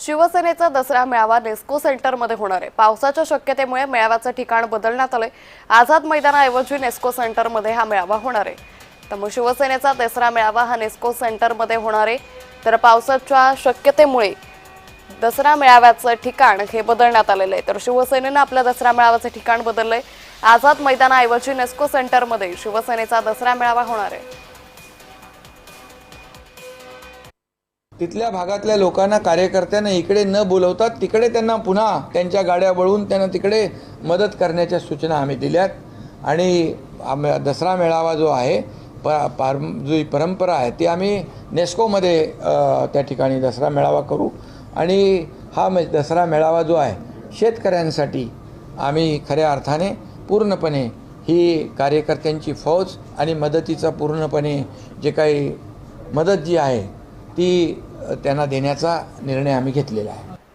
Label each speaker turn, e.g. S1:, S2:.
S1: शिवसेनेचा दसरा मेळावा नेस्को सेंटरमध्ये होणार आहे। पावसाच्या शक्यतेमुळे मेळाव्याचं ठिकाण बदलण्यात आलंय। आझाद मैदानाऐवजी नेस्को सेंटरमध्ये हा मेळावा होणार आहे। त्यामुळे शिवसेनेचा दसरा मेळावा हा नेस्को सेंटरमध्ये होणार आहे। तर पावसाच्या शक्यतेमुळे दसरा मेळाव्याचं ठिकाण हे बदलण्यात आलेलं आहे। तर शिवसेनेनं आपल्या दसरा मेळाव्याचं ठिकाण बदललंय। आझाद मैदानाऐवजी नेस्को सेंटरमध्ये शिवसेनेचा दसरा मेळावा होणार आहे।
S2: तिथल्या भागातल्या लोकांना, कार्यकर्त्यांना इकडे न बोलवता तिकडे त्यांना पुन्हा त्यांच्या गाड्या वळवून त्यांना तिकडे मदत करण्याच्या सूचना आम्ही दिल्यात। आणि दसरा मेळावा जो आहे जी परंपरा आहे ती आम्ही नेस्कोमध्ये त्या ठिकाणी दसरा मेळावा करू। आणि हा दसरा मेळावा जो आहे शेतकऱ्यांसाठी आम्ही खऱ्या अर्थाने पूर्णपणे ही कार्यकर्त्यांची फौज आणि मदतीचा पूर्णपणे जे काही मदत जी आहे ती त्यांना देण्याचा निर्णय आम्ही घेतलेला आहे।